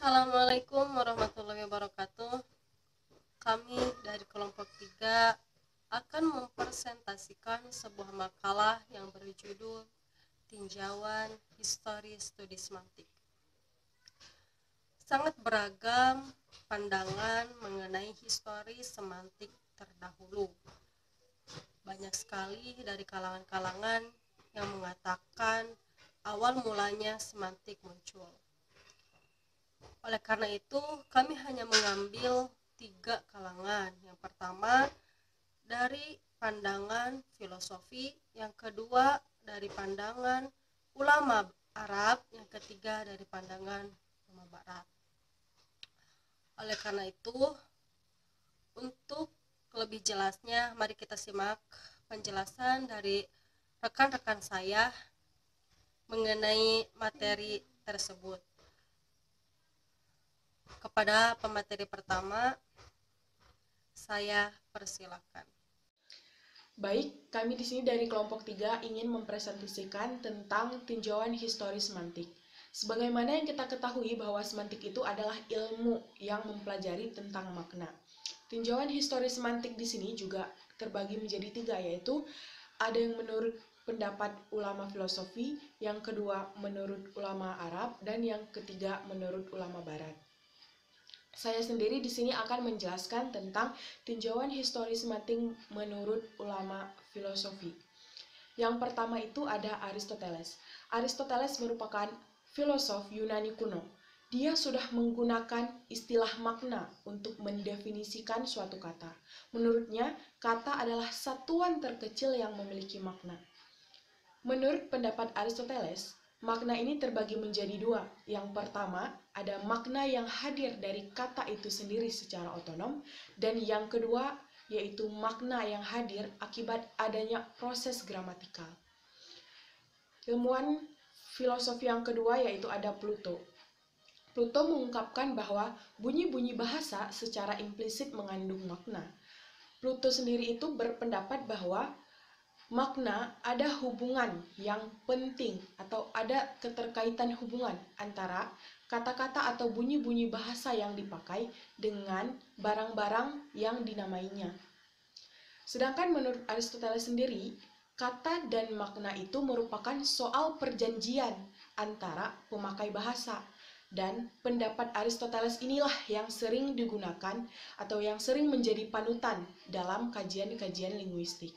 Assalamualaikum warahmatullahi wabarakatuh. Kami dari kelompok 3 akan mempresentasikan sebuah makalah yang berjudul Tinjauan Histori Studi Semantik. Sangat beragam pandangan mengenai histori semantik terdahulu. Banyak sekali dari kalangan-kalangan yang mengatakan awal mulanya semantik muncul. Oleh karena itu, kami hanya mengambil 3 kalangan. Yang pertama dari pandangan filosofi, yang kedua dari pandangan ulama Arab, yang ketiga dari pandangan ulama Barat. Oleh karena itu, untuk lebih jelasnya, mari kita simak penjelasan dari rekan-rekan saya mengenai materi tersebut. Kepada pemateri pertama, saya persilakan. Baik, kami di sini dari kelompok 3 ingin mempresentasikan tentang tinjauan histori semantik. Sebagaimana yang kita ketahui bahwa semantik itu adalah ilmu yang mempelajari tentang makna. Tinjauan histori semantik di sini juga terbagi menjadi 3, yaitu ada yang menurut pendapat ulama filosofi, yang kedua menurut ulama Arab, dan yang ketiga menurut ulama Barat. Saya sendiri di sini akan menjelaskan tentang tinjauan histori semantik menurut ulama filosofi. Yang pertama itu ada Aristoteles. Aristoteles merupakan filosof Yunani kuno. Dia sudah menggunakan istilah makna untuk mendefinisikan suatu kata. Menurutnya, kata adalah satuan terkecil yang memiliki makna. Menurut pendapat Aristoteles, makna ini terbagi menjadi 2. Yang pertama, ada makna yang hadir dari kata itu sendiri secara otonom, dan yang kedua, yaitu makna yang hadir akibat adanya proses gramatikal. Ilmuwan filosofi yang kedua yaitu ada Plato. Plato mengungkapkan bahwa bunyi-bunyi bahasa secara implisit mengandung makna. Plato sendiri itu berpendapat bahwa makna ada hubungan yang penting atau ada keterkaitan hubungan antara kata-kata atau bunyi-bunyi bahasa yang dipakai dengan barang-barang yang dinamainya. Sedangkan menurut Aristoteles sendiri, kata dan makna itu merupakan soal perjanjian antara pemakai bahasa. Dan pendapat Aristoteles inilah yang sering digunakan atau yang sering menjadi panutan dalam kajian-kajian linguistik.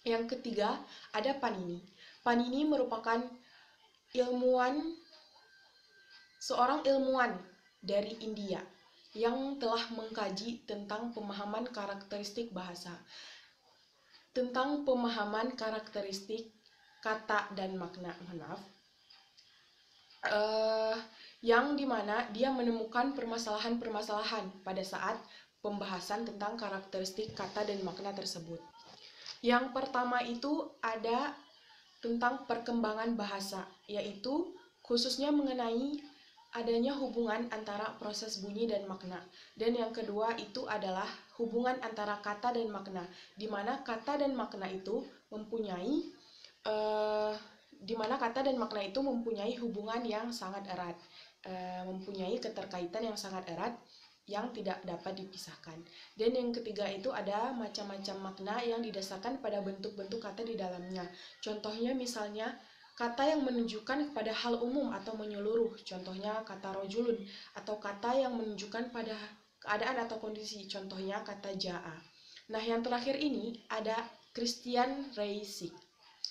Yang ketiga, ada Panini. Panini merupakan seorang ilmuwan dari India yang telah mengkaji tentang pemahaman karakteristik bahasa, tentang pemahaman karakteristik kata dan makna, yang dimana dia menemukan permasalahan-permasalahan pada saat pembahasan tentang karakteristik kata dan makna tersebut. Yang pertama itu ada tentang perkembangan bahasa, yaitu khususnya mengenai adanya hubungan antara proses bunyi dan makna. Dan yang kedua itu adalah hubungan antara kata dan makna, di mana kata dan makna itu mempunyai hubungan yang sangat erat, mempunyai keterkaitan yang sangat erat yang tidak dapat dipisahkan. Dan yang ketiga itu ada macam-macam makna yang didasarkan pada bentuk-bentuk kata di dalamnya. Contohnya misalnya kata yang menunjukkan kepada hal umum atau menyeluruh, contohnya kata rojulun, atau kata yang menunjukkan pada keadaan atau kondisi, contohnya kata jaa. Nah, yang terakhir ini ada Christian Reisig.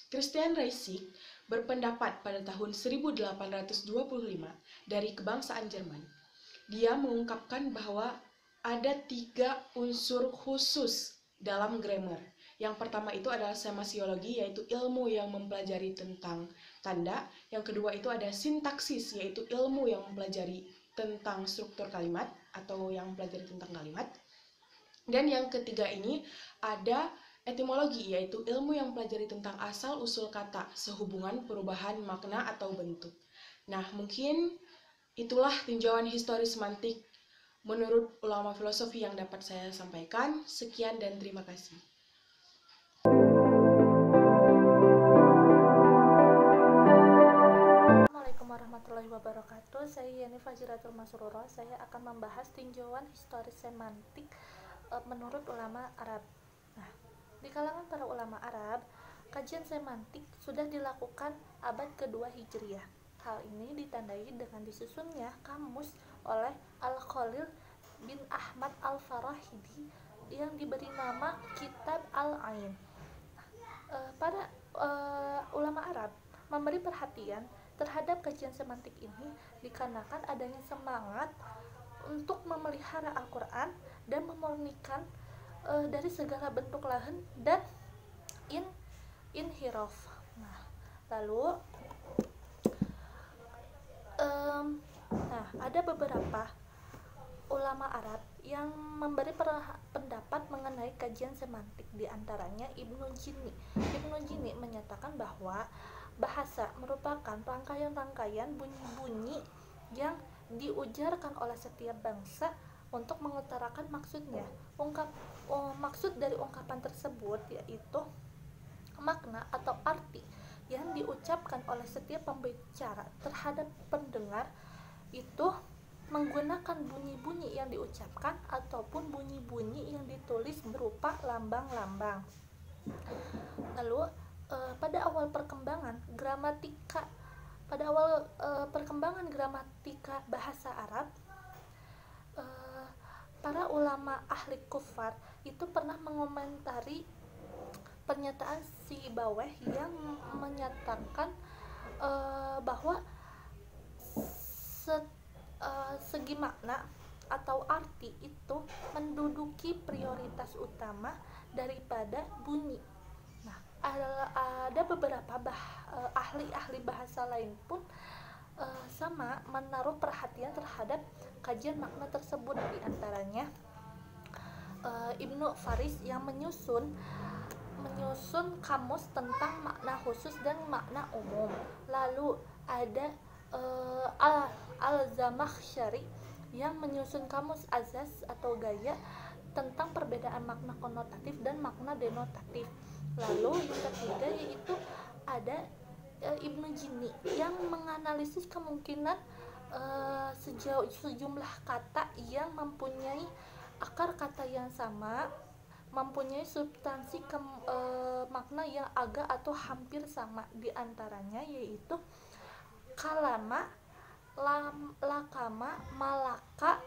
Christian Reisig berpendapat pada tahun 1825 dari kebangsaan Jerman. Dia mengungkapkan bahwa ada 3 unsur khusus dalam grammar. Yang pertama itu adalah semasiologi, yaitu ilmu yang mempelajari tentang tanda. Yang kedua itu ada sintaksis, yaitu ilmu yang mempelajari tentang struktur kalimat atau yang mempelajari tentang kalimat. Dan yang ketiga ini ada etimologi, yaitu ilmu yang mempelajari tentang asal-usul kata sehubungan perubahan makna atau bentuk. Nah, mungkin itulah tinjauan histori semantik menurut ulama filosofi yang dapat saya sampaikan. Sekian dan terima kasih. Assalamualaikum warahmatullahi wabarakatuh. Saya Yani Fajira Hayatul Masrurah, saya akan membahas tinjauan historis semantik menurut ulama Arab. Nah, di kalangan para ulama Arab, kajian semantik sudah dilakukan abad kedua Hijriah. Hal ini ditandai dengan disusunnya kamus oleh Al-Khalil bin Ahmad Al-Farahidi yang diberi nama Kitab Al-Ain. Para ulama Arab memberi perhatian terhadap kajian semantik ini dikarenakan adanya semangat untuk memelihara Al-Quran dan memurnikan dari segala bentuk lahan dan inhiraf. Nah, lalu ada beberapa ulama Arab yang memberi pendapat mengenai kajian semantik, diantaranya Ibnu Jini. Ibnu Jini menyatakan bahwa bahasa merupakan rangkaian-rangkaian bunyi-bunyi yang diujarkan oleh setiap bangsa untuk mengutarakan maksudnya. Maksud dari ungkapan tersebut yaitu makna atau arti yang diucapkan oleh setiap pembicara terhadap pendengar itu menggunakan bunyi-bunyi yang diucapkan ataupun bunyi-bunyi yang ditulis berupa lambang-lambang. Lalu pada awal perkembangan gramatika bahasa Arab, para ulama ahli kufar itu pernah mengomentari pernyataan Sibawayh yang menyatakan bahwa segi makna atau arti itu menduduki prioritas utama daripada bunyi. Nah, ada beberapa ahli-ahli bahasa lain pun sama menaruh perhatian terhadap kajian makna tersebut, diantaranya Ibnu Faris yang menyusun kamus tentang makna khusus dan makna umum. Lalu ada Al-Zamakhsyari yang menyusun kamus azaz atau gaya tentang perbedaan makna konotatif dan makna denotatif. Lalu yang ketiga yaitu ada Ibnu Jini yang menganalisis kemungkinan sejumlah kata yang mempunyai akar kata yang sama, mempunyai substansi makna yang agak atau hampir sama, diantaranya yaitu kalama, lakama, malaka,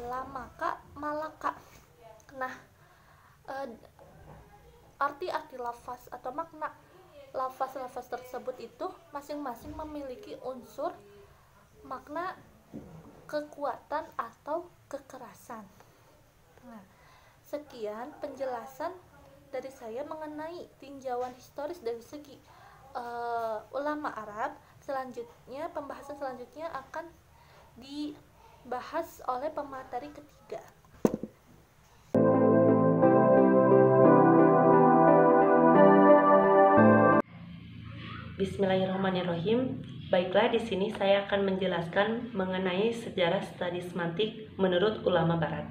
lamaka, malaka. Nah, arti-arti lafaz atau makna lafaz-lafaz tersebut itu masing-masing memiliki unsur makna kekuatan atau kekerasan. Nah, sekian penjelasan dari saya mengenai tinjauan historis dari segi ulama Arab. Selanjutnya, pembahasan selanjutnya akan dibahas oleh pemateri ketiga. Bismillahirrahmanirrahim. Baiklah, di sini saya akan menjelaskan mengenai sejarah studi semantik menurut ulama Barat.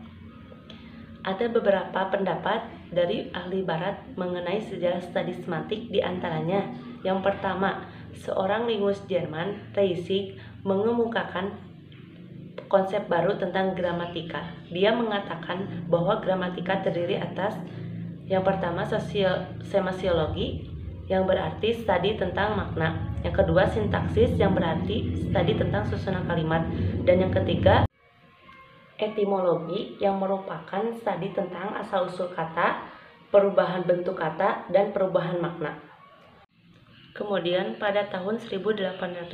Ada beberapa pendapat dari ahli Barat mengenai sejarah studi semantik, diantaranya yang pertama, seorang linguis Jerman, Reisig, mengemukakan konsep baru tentang gramatika. Dia mengatakan bahwa gramatika terdiri atas yang pertama semasiologi, yang berarti studi tentang makna. Yang kedua, sintaksis, yang berarti studi tentang susunan kalimat. Dan yang ketiga, etimologi, yang merupakan studi tentang asal-usul kata, perubahan bentuk kata, dan perubahan makna. Kemudian pada tahun 1825,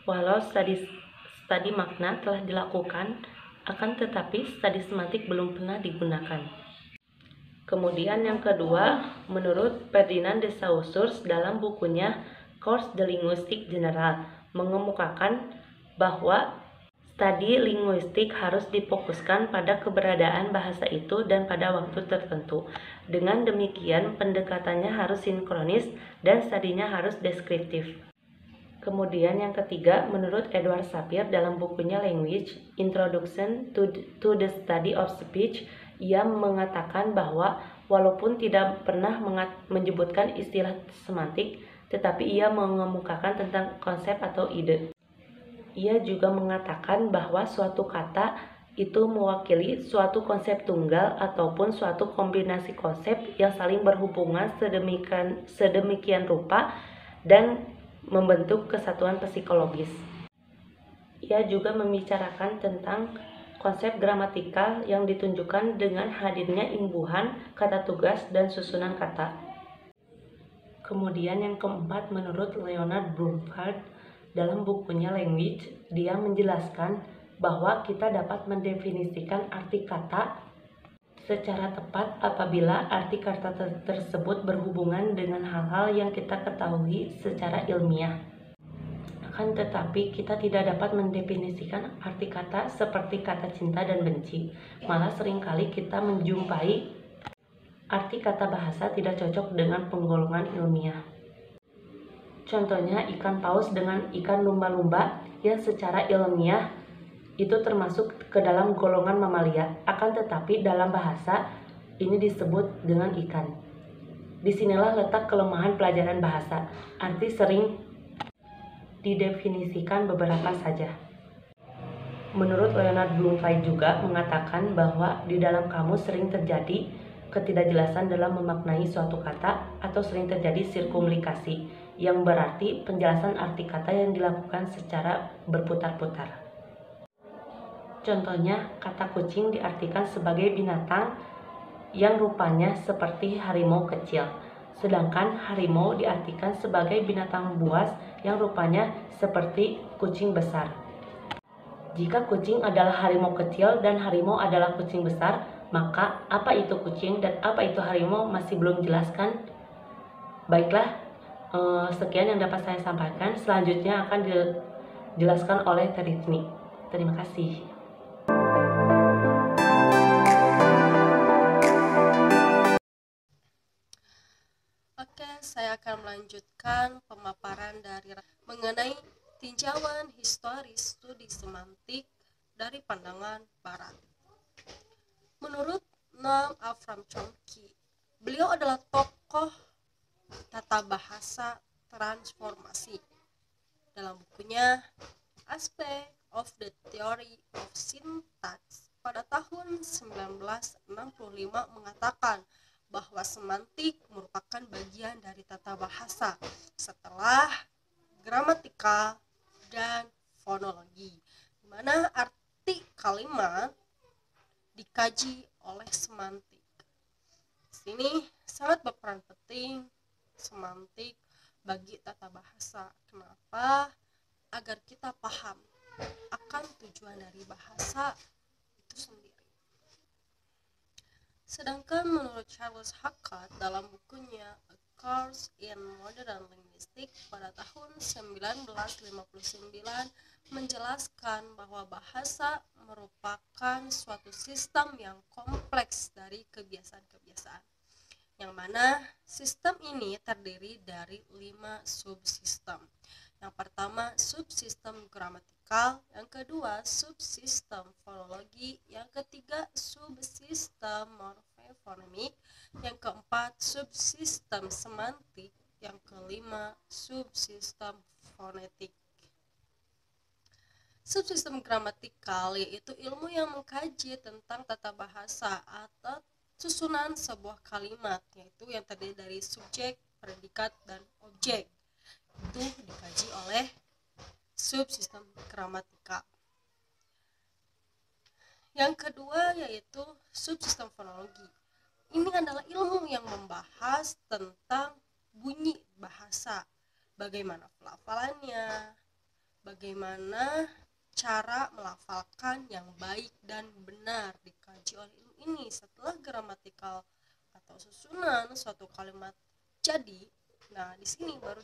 walau studi makna telah dilakukan, akan tetapi studi semantik belum pernah digunakan. Kemudian yang kedua, menurut Ferdinand de Saussure dalam bukunya Cours de Linguistique Générale mengemukakan bahwa studi linguistik harus difokuskan pada keberadaan bahasa itu dan pada waktu tertentu. Dengan demikian, pendekatannya harus sinkronis dan studinya harus deskriptif. Kemudian yang ketiga, menurut Edward Sapir dalam bukunya Language, Introduction to the Study of Speech, ia mengatakan bahwa walaupun tidak pernah menyebutkan istilah semantik, tetapi ia mengemukakan tentang konsep atau ide. Ia juga mengatakan bahwa suatu kata itu mewakili suatu konsep tunggal ataupun suatu kombinasi konsep yang saling berhubungan sedemikian rupa dan membentuk kesatuan psikologis. Ia juga membicarakan tentang konsep gramatikal yang ditunjukkan dengan hadirnya imbuhan, kata tugas, dan susunan kata. Kemudian yang keempat, menurut Leonard Bloomfield, dalam bukunya Language, dia menjelaskan bahwa kita dapat mendefinisikan arti kata secara tepat apabila arti kata tersebut berhubungan dengan hal-hal yang kita ketahui secara ilmiah. Akan tetapi kita tidak dapat mendefinisikan arti kata seperti kata cinta dan benci. Malah seringkali kita menjumpai arti kata bahasa tidak cocok dengan penggolongan ilmiah. Contohnya ikan paus dengan ikan lumba-lumba yang secara ilmiah itu termasuk ke dalam golongan mamalia. Akan tetapi dalam bahasa ini disebut dengan ikan. Disinilah letak kelemahan pelajaran bahasa. Arti sering didefinisikan beberapa saja. Menurut Leonard Bloomfield juga mengatakan bahwa di dalam kamus sering terjadi ketidakjelasan dalam memaknai suatu kata atau sering terjadi sirkumlikasi, yang berarti penjelasan arti kata yang dilakukan secara berputar-putar. Contohnya, kata kucing diartikan sebagai binatang yang rupanya seperti harimau kecil, sedangkan harimau diartikan sebagai binatang buas yang rupanya seperti kucing besar. Jika kucing adalah harimau kecil dan harimau adalah kucing besar, maka apa itu kucing dan apa itu harimau masih belum jelaskan. Baiklah, sekian yang dapat saya sampaikan. Selanjutnya akan dijelaskan oleh Teritni. Terima kasih. Oke, saya akan melanjutkan pemaparan dari mengenai tinjauan historis studi semantik dari pandangan Barat. Menurut Noam Avram Chomsky, beliau adalah tokoh tata bahasa transformasi. Dalam bukunya Aspect of the Theory of Syntax pada tahun 1965 mengatakan bahwa semantik merupakan bagian dari tata bahasa setelah gramatikal dan fonologi, di mana arti kalimat dikaji oleh semantik. Di sini sangat berperan penting semantik bagi tata bahasa. Kenapa? Agar kita paham akan tujuan dari bahasa itu sendiri. Sedangkan menurut Charles Hackett dalam bukunya A Course in Modern Linguistics pada tahun 1959 menjelaskan bahwa bahasa merupakan suatu sistem yang kompleks dari kebiasaan-kebiasaan, yang mana sistem ini terdiri dari 5 subsistem. Yang pertama, subsistem gramatikal, yang kedua, subsistem fonologi, yang ketiga, subsistem morfofonemik, yang keempat, subsistem semantik, yang kelima, subsistem fonetik. Subsistem gramatikal yaitu ilmu yang mengkaji tentang tata bahasa atau susunan sebuah kalimat, yaitu yang terdiri dari subjek, predikat, dan objek. Itu dikaji oleh subsistem gramatikal. Yang kedua yaitu subsistem fonologi. Ini adalah ilmu yang membahas tentang bunyi bahasa, bagaimana pelafalannya, bagaimana cara melafalkan yang baik dan benar, dikaji oleh ilmu ini. Setelah gramatikal atau susunan suatu kalimat jadi, nah di sini baru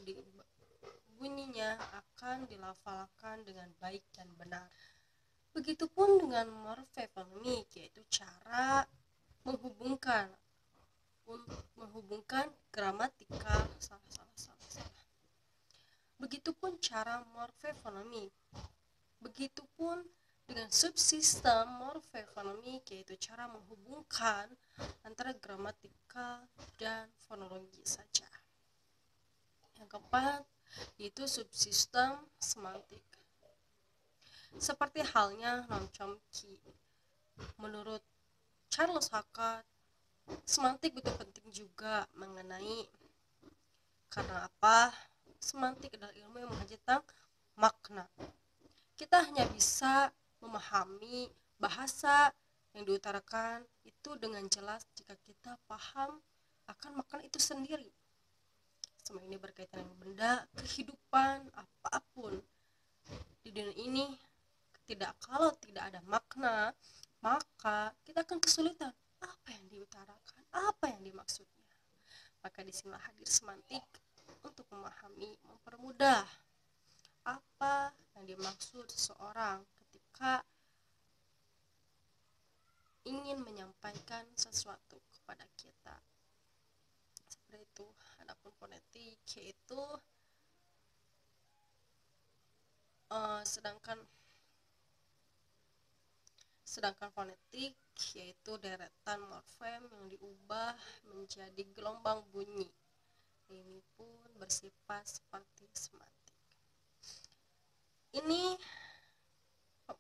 bunyinya akan dilafalkan dengan baik dan benar. Begitupun dengan morfofonemik, yaitu cara menghubungkan gramatikal. Begitupun cara morfofonemik. Begitupun dengan subsistem morfofonemik, yaitu cara menghubungkan antara gramatikal dan fonologi saja. Yang keempat yaitu subsistem semantik. Seperti halnya Noam Chomsky. Menurut Charles Hackett, semantik begitu penting juga mengenai karena apa? Semantik adalah ilmu yang mengkaji tentang makna. Kita hanya bisa memahami bahasa yang diutarakan itu dengan jelas jika kita paham akan makna itu sendiri. Semua ini berkaitan dengan benda, kehidupan, apapun di dunia ini. Kalau tidak ada makna, maka kita akan kesulitan apa yang diutarakan, apa yang dimaksudnya. Maka disinilah hadir semantik untuk memahami, mempermudah apa yang dimaksud seseorang ketika ingin menyampaikan sesuatu kepada kita. Seperti itu. Adapun fonetik yaitu sedangkan fonetik yaitu deretan morfem yang diubah menjadi gelombang bunyi. Ini pun bersifat seperti semantik.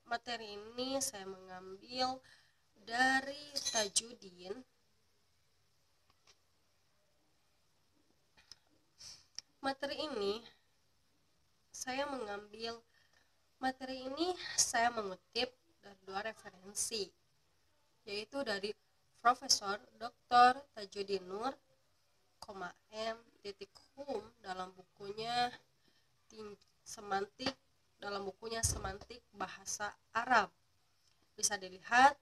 Materi ini saya mengambil dari Tajuddin. Materi ini saya mengutip dari dua referensi, yaitu dari Profesor Dr. Tajuddin Nur, M. Hum dalam bukunya Semantik Bahasa Arab. Bisa dilihat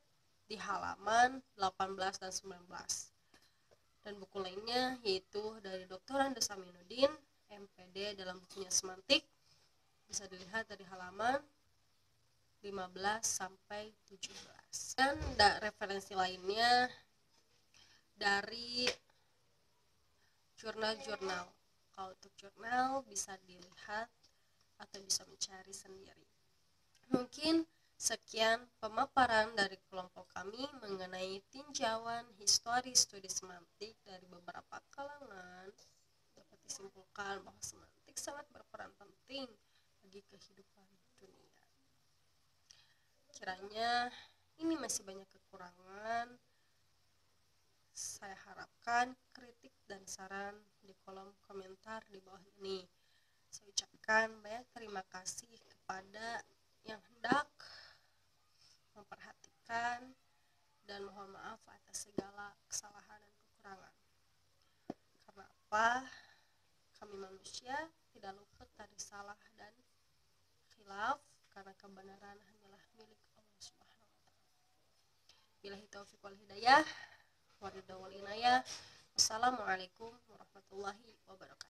di halaman 18 dan 19. Dan buku lainnya yaitu dari Dr. Andes Aminuddin, MPD dalam bukunya Semantik. Bisa dilihat dari halaman 15 sampai 17. Dan referensi lainnya dari jurnal-jurnal. Kalau untuk jurnal bisa dilihat atau bisa mencari sendiri. Mungkin sekian pemaparan dari kelompok kami mengenai tinjauan histori studi semantik dari beberapa kalangan. Dapat disimpulkan bahwa semantik sangat berperan penting bagi kehidupan dunia. Kiranya ini masih banyak kekurangan. Saya harapkan kritik dan saran di kolom komentar di bawah ini. Saya ucapkan banyak terima kasih kepada yang hendak memperhatikan dan mohon maaf atas segala kesalahan dan kekurangan. Karena apa? Kami manusia tidak luput dari salah dan khilaf, karena kebenaran hanyalah milik Allah Subhanahu wa taala. Billahi taufiq wal hidayah. Wassalamualaikum warahmatullahi wabarakatuh.